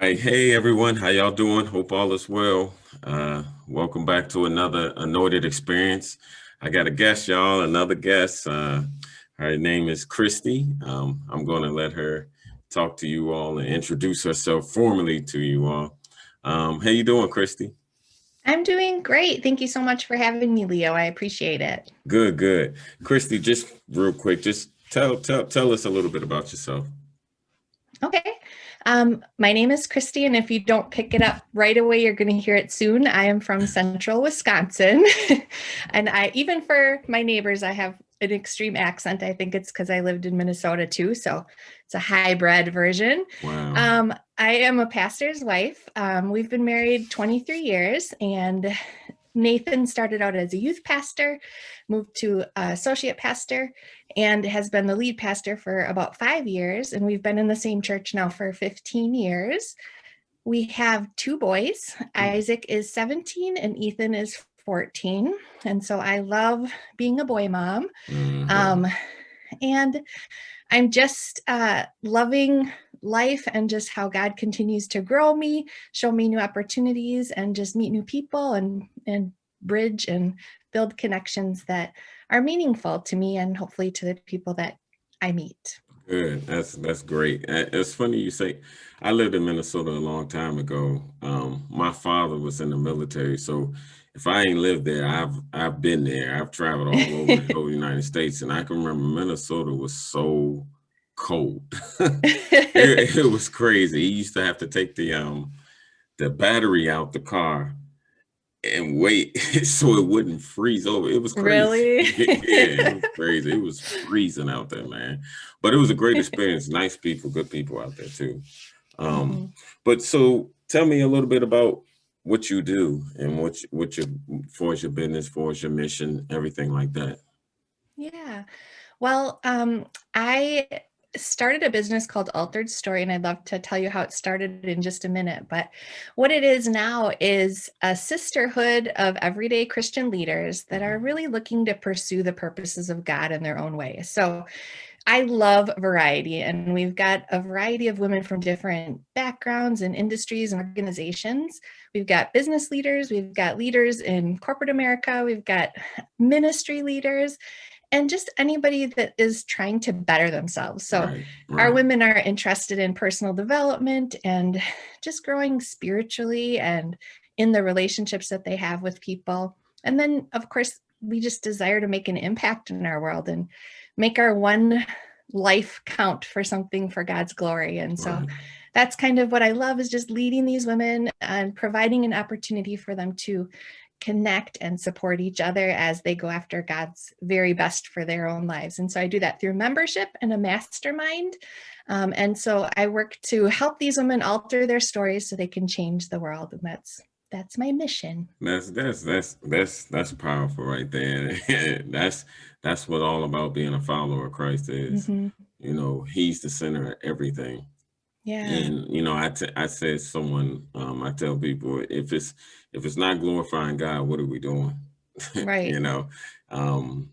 Right. Hey everyone, how y'all doing? Hope all is well. Welcome back to another Anointed Experience. I got a guest, y'all, another guest. Her name is Cristi. I'm going to let her talk to you all and introduce herself formally to you all. How you doing, Cristi? I'm doing great. Thank you so much for having me, Leo. I appreciate it. Good, good. Cristi, just real quick, just tell us a little bit about yourself. Okay. My name is Cristi, and if you don't pick it up right away, you're going to hear it soon. I am from central Wisconsin. And even for my neighbors, I have an extreme accent. I think it's because I lived in Minnesota too. So it's a hybrid version. Wow. I am a pastor's wife. We've been married 23 years, and Nathan started out as a youth pastor, moved to associate pastor, and has been the lead pastor for about 5 years. And we've been in the same church now for 15 years. We have two boys. Isaac is 17 and Ethan is 14. And so I love being a boy mom. Mhm. Um, and I'm just loving life and just how God continues to grow me, show me new opportunities, and just meet new people and bridge and build connections that are meaningful to me and hopefully to the people that I meet. Good. That's great. It's funny you say I lived in Minnesota a long time ago. My father was in the military, so if I ain't lived there, I've been there. I've traveled all over the whole United States, and I can remember Minnesota was so cold. It was crazy. He used to have to take the battery out the car and wait so it wouldn't freeze over. It was crazy. Really? Yeah, it was crazy. It was freezing out there, man. But it was a great experience. Nice people, good people out there too. Um, Mhm. but so tell me a little bit about what you do and what your for as your business, for as your mission, everything like that. Yeah. Well, I started a business called Altered Story, and I'd love to tell you how it started in just a minute. But what it is now is a sisterhood of everyday Christian leaders that are really looking to pursue the purposes of God in their own way. So I love variety, and we've got a variety of women from different backgrounds and industries and organizations. We've got business leaders, we've got leaders in corporate America, we've got ministry leaders, and just anybody that is trying to better themselves. So, Right, our right, women are interested in personal development and just growing spiritually and in the relationships that they have with people. And then, of course, we just desire to make an impact in our world and make our one life count for something for God's glory. And so right. that's kind of what I love, is just leading these women and providing an opportunity for them to connect and support each other as they go after God's very best for their own lives. And so I do that through membership and a mastermind. And so I work to help these women alter their stories so they can change the world. And that's my mission. That's powerful right there. That's what all about being a follower of Christ is. Mm-hmm. He's the center of everything. Yeah, And I said someone I tell people if it's not glorifying God, what are we doing? right. you know, um,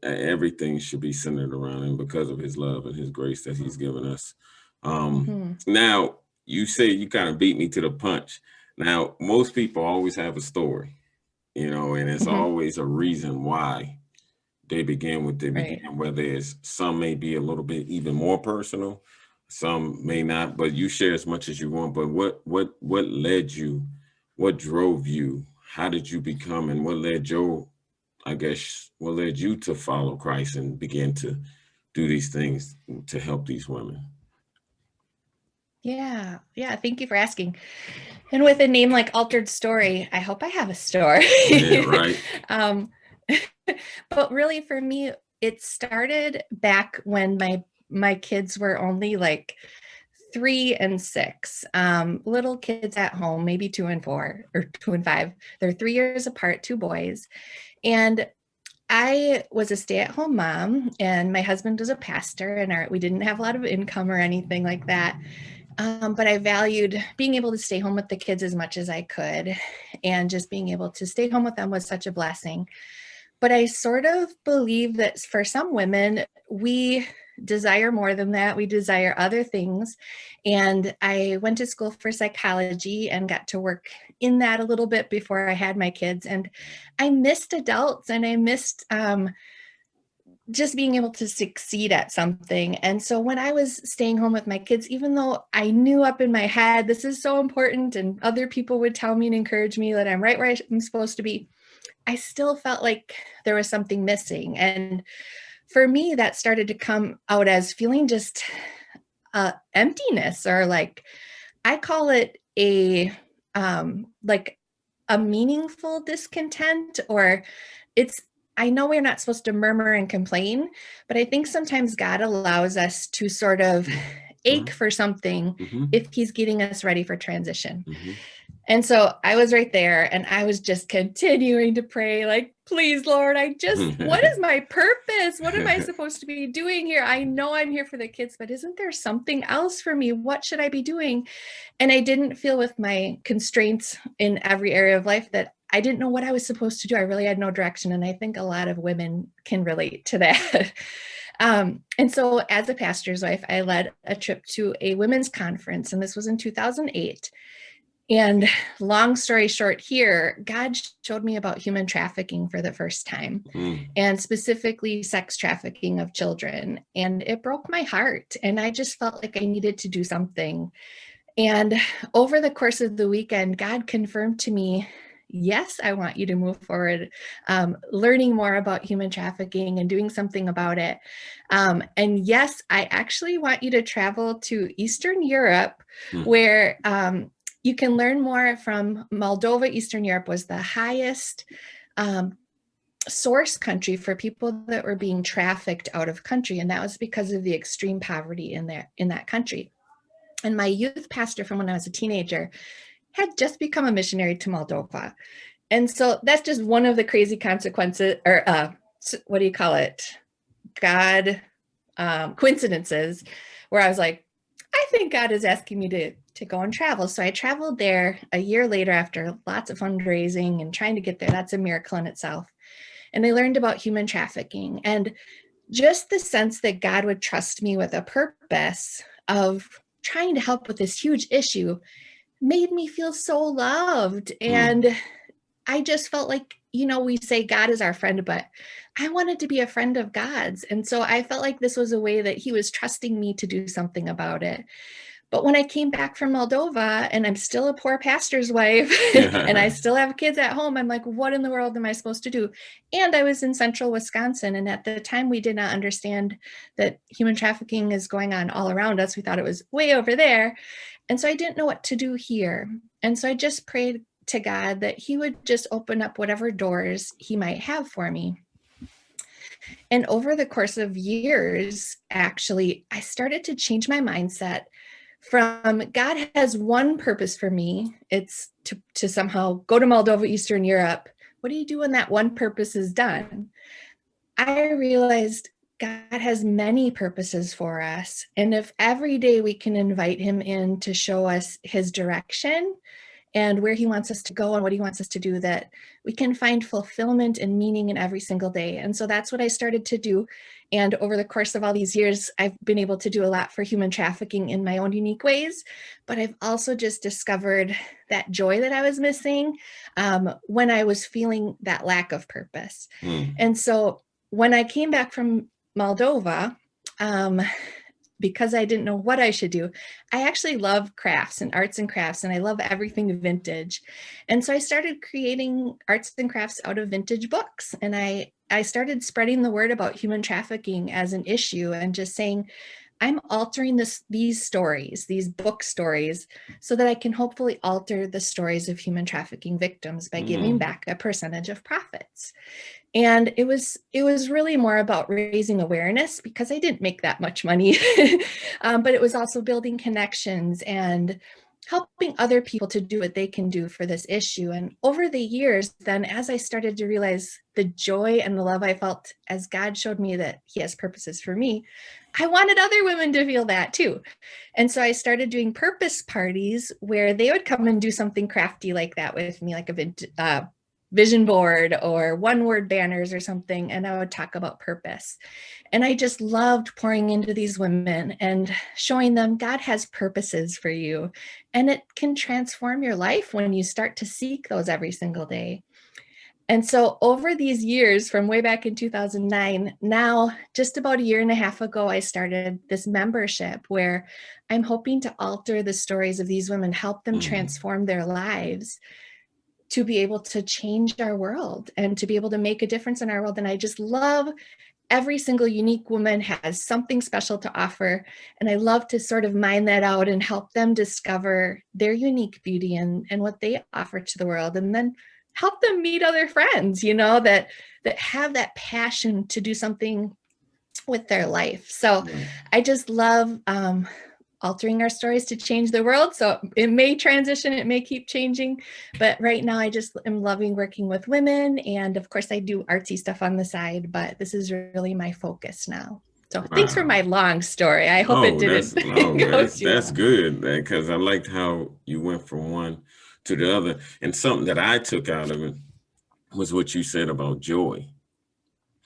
Everything should be centered around Him because of His love and His grace that He's given us. Mm-hmm. Now you say you kind of beat me to the punch. Now most people always have a story, and it's Mm-hmm. always a reason why they Right. begin, whether it's some may be a little bit even more personal, some may not, but you share as much as you want. But what led you, what drove you, how did you become, and what led Joe, I guess, what led you to follow Christ and begin to do these things to help these women? Yeah. Yeah. Thank you for asking. And with a name like Altered Story, I hope I have a story. Yeah, right. um, but really, for me, it started back when my kids were only like 3 and 6, little kids at home, maybe 2 and 4 or 2 and 5. They're 3 years apart, two boys. And I was a stay-at-home mom, and my husband was a pastor, and we didn't have a lot of income or anything like that. But I valued being able to stay home with the kids as much as I could, and just being able to stay home with them was such a blessing. But I sort of believe that for some women, we desire more than that. We desire other things. And I went to school for psychology and got to work in that a little bit before I had my kids. And I missed adults, and I missed just being able to succeed at something. And so when I was staying home with my kids, even though I knew up in my head, this is so important, and other people would tell me and encourage me that I'm right where I'm supposed to be, I still felt like there was something missing. And for me, that started to come out as feeling just emptiness, or like, I call it like a meaningful discontent, or it's, I know we're not supposed to murmur and complain, but I think sometimes God allows us to sort of ache for something if he's getting us ready for transition. And so I was right there, and I was just continuing to pray, like, please, Lord, what is my purpose? What am I supposed to be doing here? I know I'm here for the kids, but isn't there something else for me? What should I be doing? And I didn't feel, with my constraints in every area of life, that I didn't know what I was supposed to do. I really had no direction. And I think a lot of women can relate to that. And so as a pastor's wife, I led a trip to a women's conference, and this was in 2008. And long story short here, God showed me about human trafficking for the first time, and specifically sex trafficking of children. And it broke my heart. And I just felt like I needed to do something. And over the course of the weekend, God confirmed to me, yes, I want you to move forward, learning more about human trafficking and doing something about it. And yes, I actually want you to travel to Eastern Europe, where you can learn more from Moldova. Eastern Europe was the highest source country for people that were being trafficked out of country. And that was because of the extreme poverty in that country. And my youth pastor from when I was a teenager had just become a missionary to Moldova. And so that's just one of the crazy consequences, or what do you call it? God coincidences, where I was like, I think God is asking me to go and travel. So I traveled there a year later after lots of fundraising and trying to get there. That's a miracle in itself. And I learned about human trafficking, and just the sense that God would trust me with a purpose of trying to help with this huge issue made me feel so loved. And I just felt like, we say God is our friend, but I wanted to be a friend of God's. And so I felt like this was a way that he was trusting me to do something about it. But when I came back from Moldova, and I'm still a poor pastor's wife, and I still have kids at home, I'm like, what in the world am I supposed to do? And I was in central Wisconsin. And at the time, we did not understand that human trafficking is going on all around us. We thought it was way over there. And so I didn't know what to do here. And so I just prayed to God that he would just open up whatever doors he might have for me. And over the course of years, actually, I started to change my mindset from God has one purpose for me. It's to somehow go to Moldova, Eastern Europe. What do you do when that one purpose is done? I realized God has many purposes for us. And if every day we can invite him in to show us his direction and where he wants us to go and what he wants us to do, that we can find fulfillment and meaning in every single day. And so that's what I started to do. And over the course of all these years, I've been able to do a lot for human trafficking in my own unique ways. But I've also just discovered that joy that I was missing when I was feeling that lack of purpose. And so when I came back from Moldova, because I didn't know what I should do, I actually love crafts and arts and crafts, and I love everything vintage. And so I started creating arts and crafts out of vintage books. And I started spreading the word about human trafficking as an issue, and just saying, I'm altering these stories, these book stories, so that I can hopefully alter the stories of human trafficking victims by giving back a percentage of profits. And it was really more about raising awareness, because I didn't make that much money, but it was also building connections and helping other people to do what they can do for this issue. And over the years, then, as I started to realize the joy and the love I felt as God showed me that he has purposes for me, I wanted other women to feel that too. And so I started doing purpose parties where they would come and do something crafty like that with me, like vision board or one word banners or something, and I would talk about purpose. And I just loved pouring into these women and showing them God has purposes for you. And it can transform your life when you start to seek those every single day. And so over these years, from way back in 2009, now just about a year and a half ago, I started this membership where I'm hoping to alter the stories of these women, help them transform their lives, to be able to change our world and to be able to make a difference in our world. And I just love every single unique woman has something special to offer. And I love to sort of mine that out and help them discover their unique beauty and what they offer to the world. And then help them meet other friends, you know, that have that passion to do something with their life. So I just love altering our stories to change the world. So it may transition, it may keep changing, but right now I just am loving working with women. And of course I do artsy stuff on the side, but this is really my focus now. So thanks for my long story. I hope it didn't go too that's long. good, because I liked how you went from one to the other. And something that I took out of it was what you said about joy.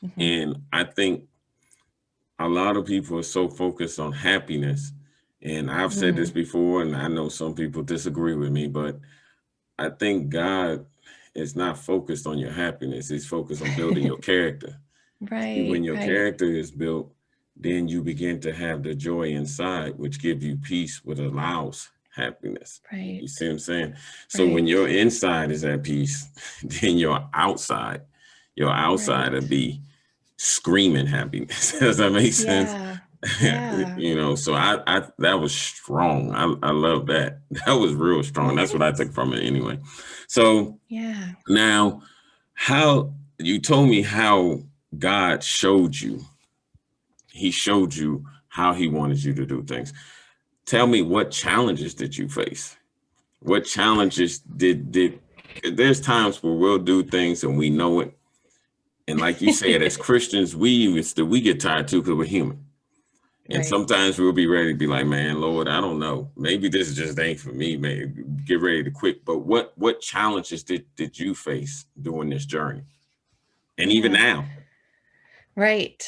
Mm-hmm. And I think a lot of people are so focused on happiness. And I've said this before, and I know some people disagree with me, but I think God is not focused on your happiness. He's focused on building your character. See, when your character is built, then you begin to have the joy inside, which gives you peace, which allows happiness. Right. You see what I'm saying? So when your inside is at peace, then your outside will be screaming happiness. Does that make sense? Yeah. You know, so I that was strong. I love that. That was real strong. That's what I took from it anyway. So now, how you told me how God showed you. He showed you how he wanted you to do things. Tell me, what challenges did you face? What challenges did there's times where we'll do things and we know it. And like you said, as Christians, we get tired too, because we're human. And sometimes we'll be ready to be like, man, Lord, I don't know. Maybe this just ain't for me. Maybe get ready to quit. But what challenges did you face during this journey? And even now? Right.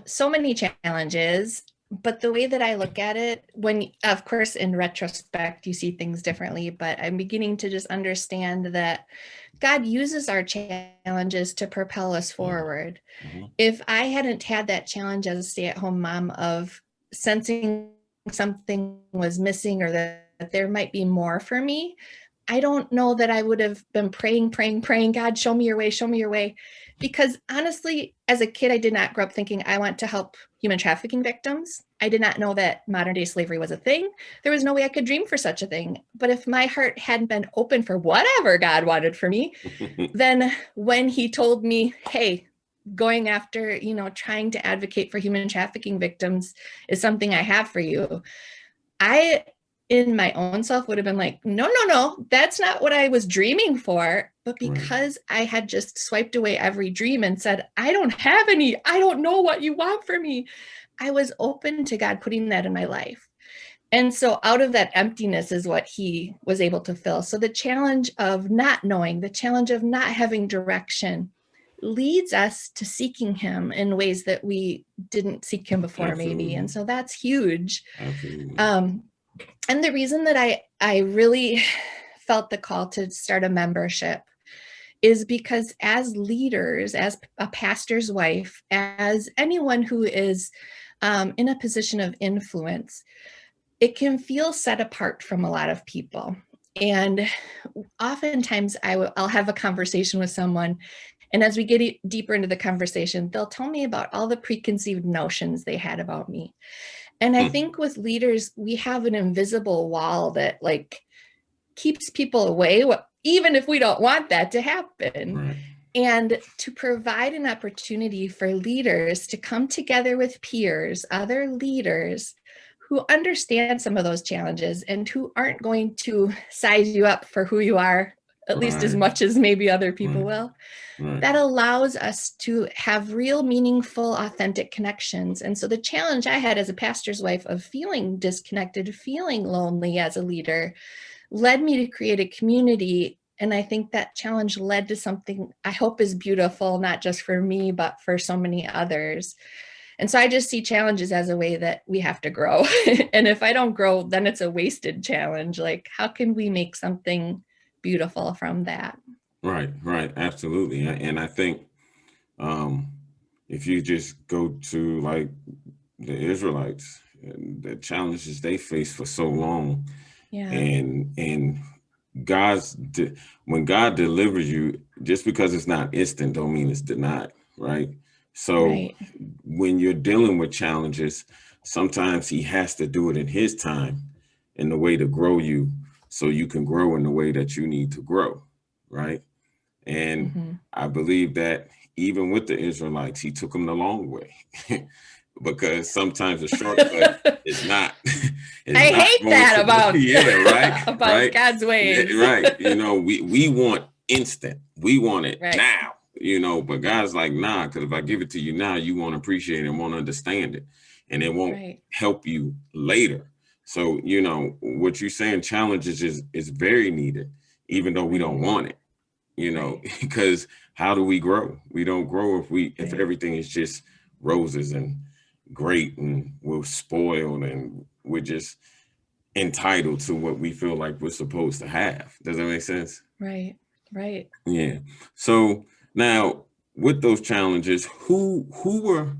So many challenges, but the way that I look at it, when, of course, in retrospect, you see things differently, but I'm beginning to just understand that God uses our challenges to propel us forward. If I hadn't had that challenge as a stay-at-home mom of sensing something was missing or that there might be more for me, I don't know that I would have been praying, God, show me your way. Because honestly, as a kid, I did not grow up thinking I want to help human trafficking victims. I did not know that modern day slavery was a thing. There was no way I could dream for such a thing. But if my heart hadn't been open for whatever God wanted for me, then when he told me, hey, going after, trying to advocate for human trafficking victims is something I have for you, I, in my own self, would have been like, no, that's not what I was dreaming for. But because I had just swiped away every dream and said, I don't have any, I don't know what you want for me, I was open to God putting that in my life. And so out of that emptiness is what he was able to fill. So the challenge of not knowing, the challenge of not having direction leads us to seeking him in ways that we didn't seek him before, maybe. And so that's huge. And the reason that I really felt the call to start a membership is because as leaders, as a pastor's wife, as anyone who is in a position of influence, it can feel set apart from a lot of people. And oftentimes I'll have a conversation with someone, and as we get deeper into the conversation, they'll tell me about all the preconceived notions they had about me. And I think with leaders, we have an invisible wall that keeps people away, even if we don't want that to happen. And to provide an opportunity for leaders to come together with peers, other leaders who understand some of those challenges and who aren't going to size you up for who you are, at least as much as maybe other people will. That allows us to have real, meaningful, authentic connections. And so the challenge I had as a pastor's wife of feeling disconnected, feeling lonely as a leader, led me to create a community And I think that challenge led to something I hope is beautiful, not just for me, but for so many others. And so I just see challenges as a way that we have to grow. And if I don't grow, then it's a wasted challenge. Like, how can we make something beautiful from that? Right, right, absolutely. And I think um, if you just go to like the Israelites and the challenges they faced for so long, Yeah. and when God delivers you, just because it's not instant don't mean it's denied, right? So Right. when you're dealing with challenges, sometimes he has to do it in his time, in the way to grow you, so you can grow in the way that you need to grow, right? And Mm-hmm. I believe that even with the Israelites, he took them the long way. Because sometimes a shortcut is not is I not hate going that to the yeah, right, about right, God's ways. right. We want instant, we want it Right. now, but God's like, nah, because if I give it to you now, you won't appreciate it and won't understand it, and it won't Right. help you later. So what you're saying, challenges is very needed, even though we don't Right. want it, Right. because how do we grow? We don't grow if Right. everything is just roses and great and we're spoiled and we're just entitled to what we feel like we're supposed to have. Does that make sense? Right. Right. Yeah. So now with those challenges, who were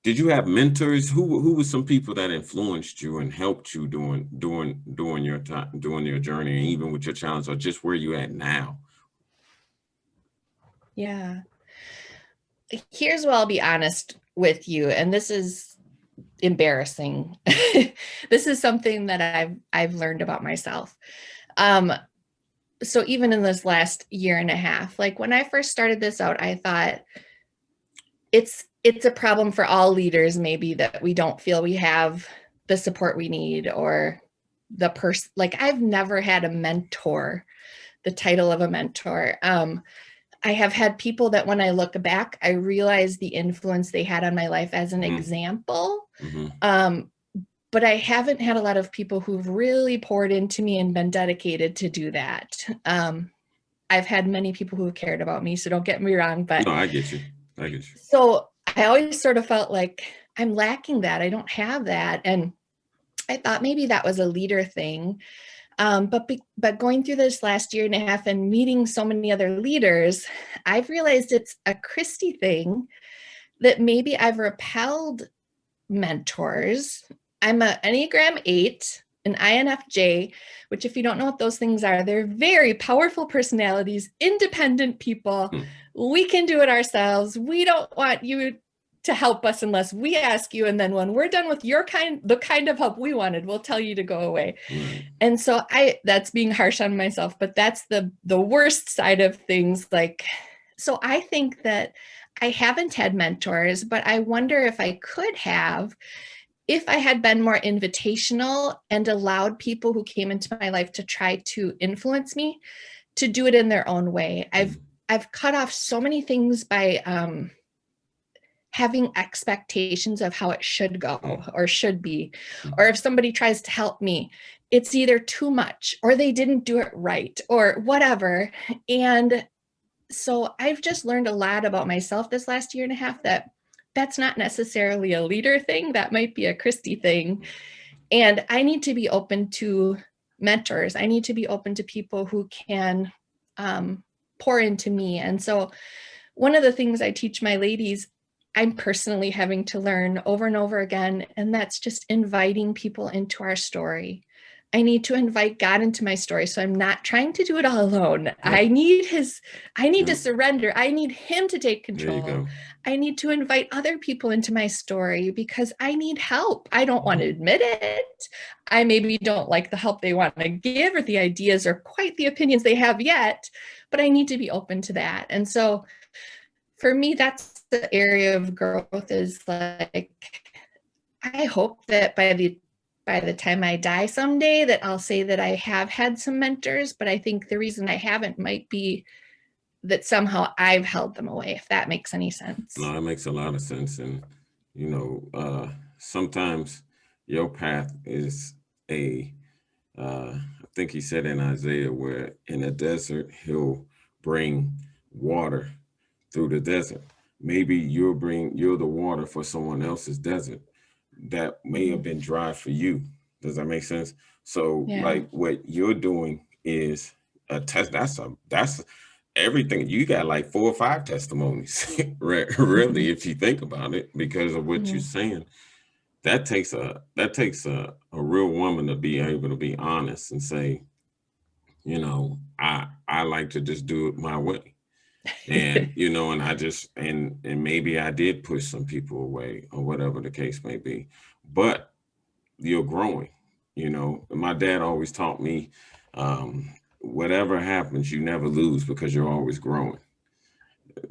did you have mentors? Who were some people that influenced you and helped you during your time, during your journey, and even with your challenge, or just where you at now? Yeah. Here's what I'll be honest with you, and this is embarrassing. This is something that I've learned about myself. Um, so even in this last year and a half, like when I first started this out, I thought it's a problem for all leaders, maybe, that we don't feel we have the support we need, or the person. Like, I've never had a mentor, the title of a mentor. I have had people that when I look back, I realize the influence they had on my life as an Mm-hmm. example. Mm-hmm. Um, but I haven't had a lot of people who've really poured into me and been dedicated to do that. I've had many people who have cared about me, so don't get me wrong, but No, I get you. I get you. so I always sort of felt like I'm lacking that. I don't have that. And I thought maybe that was a leader thing. But going through this last year and a half and meeting so many other leaders, I've realized it's a Cristi thing, that maybe I've repelled mentors. I'm an Enneagram 8, an INFJ, which, if you don't know what those things are, they're very powerful personalities, independent people. Hmm. We can do it ourselves. We don't want you to help us unless we ask you. And then when we're done with the kind of help we wanted, we'll tell you to go away. Right. And so that's being harsh on myself, but that's the worst side of things. Like, so I think that I haven't had mentors, but I wonder if I could have, if I had been more invitational and allowed people who came into my life to try to influence me to do it in their own way. I've cut off so many things by having expectations of how it should go or should be. Or if somebody tries to help me, it's either too much or they didn't do it right or whatever. And so I've just learned a lot about myself this last year and a half, that that's not necessarily a leader thing. That might be a Cristi thing. And I need to be open to mentors. I need to be open to people who can pour into me. And so one of the things I teach my ladies, I'm personally having to learn over and over again, and that's just inviting people into our story. I need to invite God into my story, so I'm not trying to do it all alone. Yep. I need to Yep. surrender. I need him to take There you control. go. I need to invite other people into my story because I need help. I don't want to admit it. I maybe don't like the help they want to give or the ideas or quite the opinions they have yet, but I need to be open to that. And so for me, that's the area of growth, is like, I hope that by the time I die someday, that I'll say that I have had some mentors, but I think the reason I haven't might be that somehow I've held them away, if that makes any sense. No, that makes a lot of sense. And, sometimes your path is a think he said in Isaiah, where in the desert he'll bring water through the desert. Maybe you're the water for someone else's desert that may have Mhm. been dry for you. Does that make sense? So Yeah. like what you're doing is a test. That's everything. You got like 4 or 5 testimonies, really, if you think about it, because of what you're Mhm. saying. That takes a real woman to be able to be honest and say, I like to just do it my way. And and I just and maybe I did push some people away or whatever the case may be. But you're growing. My dad always taught me, whatever happens, you never lose because you're always growing.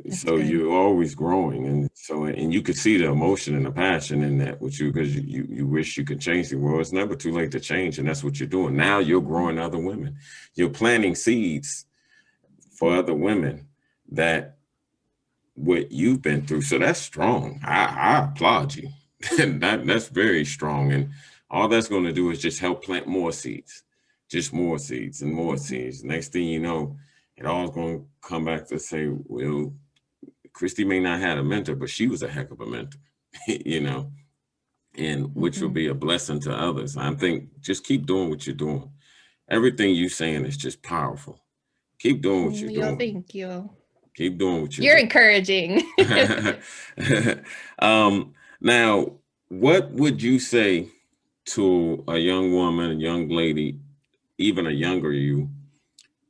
That's So good. you're always growing, and you could see the emotion and the passion in that with you, because you wish you could change the world. It's never too late to change, and that's what you're doing now. You're Mhm. growing other women. You're planting seeds for other women that what you've been through. So that's strong. I applaud you. That's very strong. And all that's going to do is just help plant more seeds, just more seeds and more Mhm. seeds. Next thing you know, it all's going to come back to say, well, Cristi may not have a mentor, but she was a heck of a mentor, you know, and which will Mhm. be a blessing to others. I think just keep doing what you're doing. Everything you're saying is just powerful. Keep doing what you're Yo, doing. thank you. Keep doing what you're You're doing. encouraging. Now, what would you say to a young woman, a young lady, even a younger you,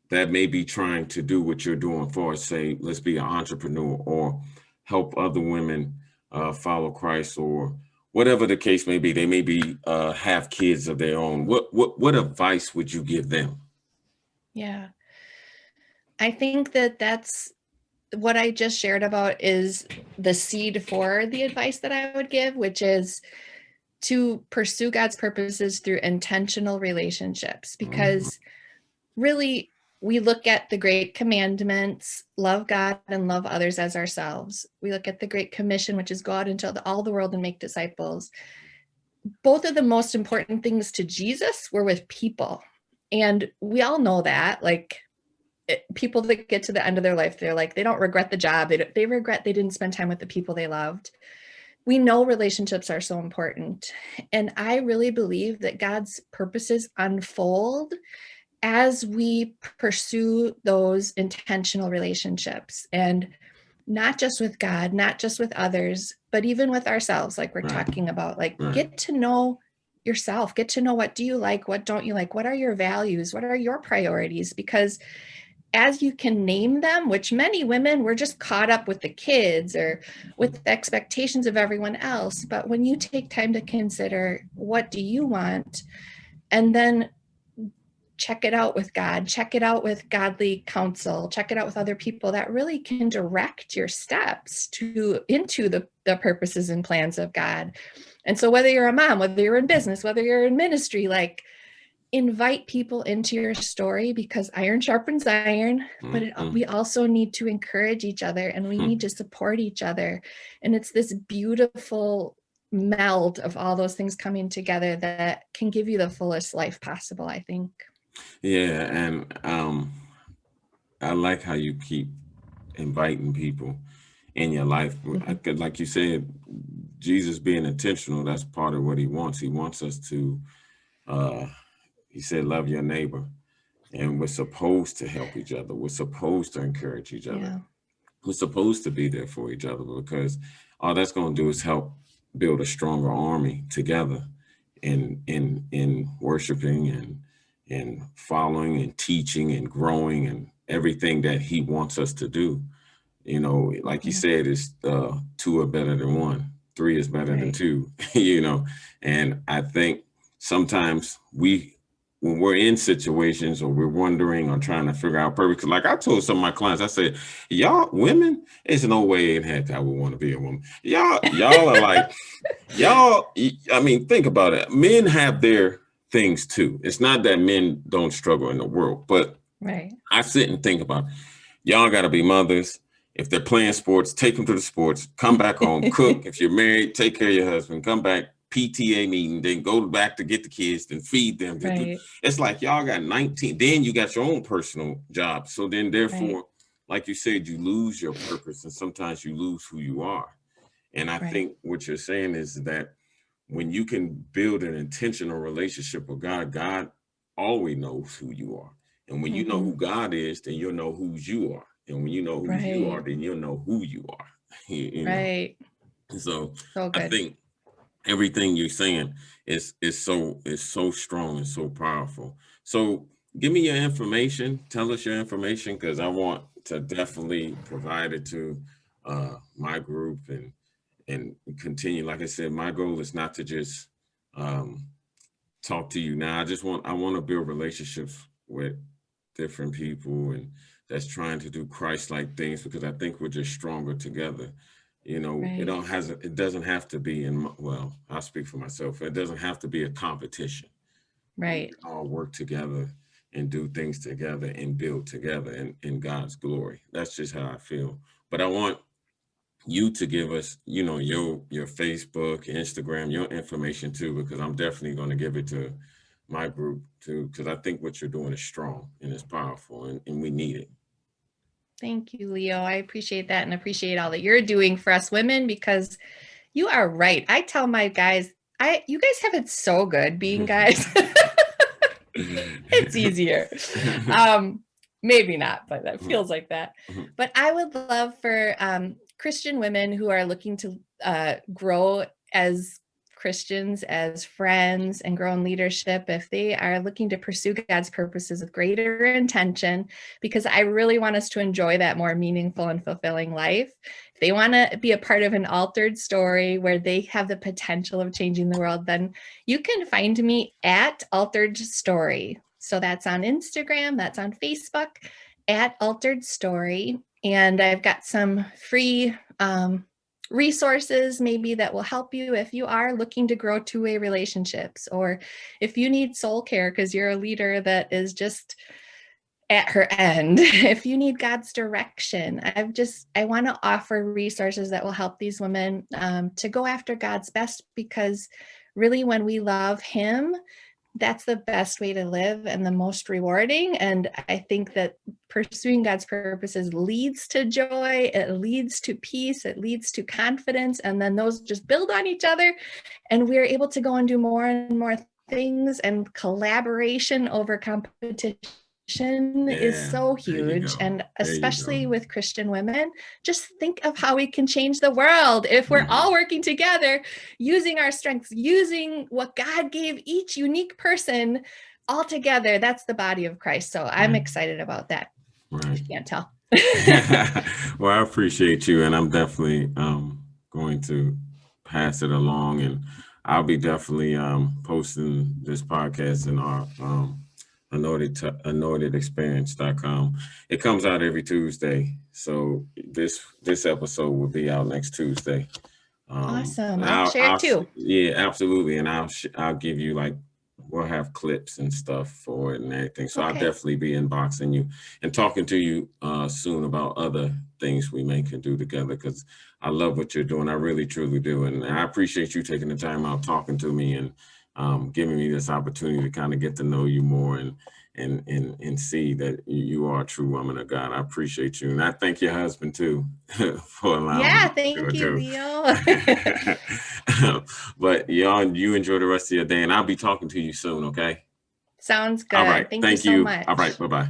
that may be trying to do what you're doing for, say, let's be an entrepreneur or help other women follow Christ, or whatever the case may be? They may be have kids of their own. What advice would you give them? Yeah. I think that that's what I just shared about is the seed for the advice that I would give, which is to pursue God's purposes through intentional relationships. Mhm. Because really, we look at the great commandments, love God and love others as ourselves. We look at the great commission, which is go out into all the world and make disciples. Both of the most important things to Jesus were with people. And we all know that, like, people that get to the end of their life, they're like, they don't regret the job. They regret they didn't spend time with the people they loved. We know relationships are so important. And I really believe that God's purposes unfold as we pursue those intentional relationships, and not just with God, not just with others, but even with ourselves, like we're Right, talking about. Like, right, get to know yourself, get to know what do you like, what don't you like, what are your values, what are your priorities, because as you can name them, which many women were just caught up with the kids or with the expectations of everyone else. But when you take time to consider what do you want, and then check it out with God, check it out with godly counsel, check it out with other people that really can direct your steps to into the purposes and plans of God. And so whether you're a mom, whether you're in business, whether you're in ministry, like, invite people into your story, because iron sharpens iron, but mhm, we also need to encourage each other and we need to support each other. And it's this beautiful meld of all those things coming together that can give you the fullest life possible, I think. yeah, and I like how you keep inviting people in your life. Mhm. Like you said, Jesus being intentional, that's part of what he wants. He wants us to, uh, he said, love your neighbor. And we're supposed to help each other. We're supposed to encourage each other. Yeah. We're supposed to be there for each other, because all that's going to do is help build a stronger army together in worshiping and following and teaching and growing and everything that he wants us to do. Like you Mhm. said, it's two are better than one, three is better than Right. two. And I think sometimes when we're in situations or we're wondering or trying to figure out purpose, 'cause like I told some of my clients, I said, y'all women, there's no way in heck I would want to be a woman. Y'all are like, I mean, think about it. Men have their things too. It's not that men don't struggle in the world, but Right. I sit and think about, y'all got to be mothers. If they're playing sports, take them to the sports, come back home, cook. If you're married, take care of your husband, come back, PTA meeting, then go back to get the kids, then feed them. Right. It's like y'all got 19, then you got your own personal job. So then therefore, Right. like you said, you lose your purpose and sometimes you lose who you are. And I Right. think what you're saying is that when you can build an intentional relationship with God, God always knows who you are. And when you know Mm-hmm. who God is, then you'll know who you are. And when you know who you are, Right. then you'll know who you are. You know. Right. So So I good. think everything you're saying is so strong and so powerful. So give me your information. Tell us your information because I want to definitely provide it to my group and continue. Like I said, my goal is not to just um, talk to you now. I want to build relationships with different people and that's trying to do Christ-like things because I think we're just stronger together. Right. It doesn't have to be well, I'll speak for myself. It doesn't have to be a competition. We Right. can all work together and do things together and build together in God's glory. That's just how I feel. But I want you to give us, your Facebook, Instagram, your information too, because I'm definitely going to give it to my group too, because I think what you're doing is strong and it's powerful and we need it. Thank you, Leo. I appreciate that and appreciate all that you're doing for us women because you are right. I tell my guys, you guys have it so good being guys. It's easier. Maybe not, but that feels like that. But I would love for Christian women who are looking to grow as Christians, as friends, and grow in leadership, if they are looking to pursue God's purposes with greater intention, because I really want us to enjoy that more meaningful and fulfilling life. If they want to be a part of an altered story where they have the potential of changing the world, then you can find me at Altered Story. So that's on Instagram, that's on Facebook, at Altered Story. And I've got some free resources maybe that will help you if you are looking to grow two-way relationships, or if you need soul care because you're a leader that is just at her end. If you need God's direction, I want to offer resources that will help these women to go after God's best, because really when we love him, that's the best way to live and the most rewarding. And I think that pursuing God's purposes leads to joy, it leads to peace, it leads to confidence, and then those just build on each other, and we're able to go and do more and more things, and collaboration over competition is Yeah, so there you huge. go. And There you go. especially with Christian women, just think of how we can change the world if we're all working together, using our strengths, using what God gave each unique person all together. That's the body of Christ. So I'm excited about that. Right. If you can't tell. Well, I appreciate you, and I'm definitely going to pass it along, and I'll be definitely posting this podcast in our anointedexperience.com. It comes out every Tuesday, so this episode will be out next Tuesday. Awesome. I'll share it too. Yeah, absolutely, and I'll give you we'll have clips and stuff for it and everything. So I'll definitely be inboxing you and talking to you soon about other things we can do together, because I love what you're doing. I really, truly do. And I appreciate you taking the time out talking to me and giving me this opportunity to kind of get to know you more and see that you are a true woman of God. I appreciate you. And I thank your husband too for allowing me to do Thank it you, too. Leo. But y'all, you enjoy the rest of your day, and I'll be talking to you soon, okay? Sounds All good. right. Thank you Thank so you. All much. right. Bye-bye.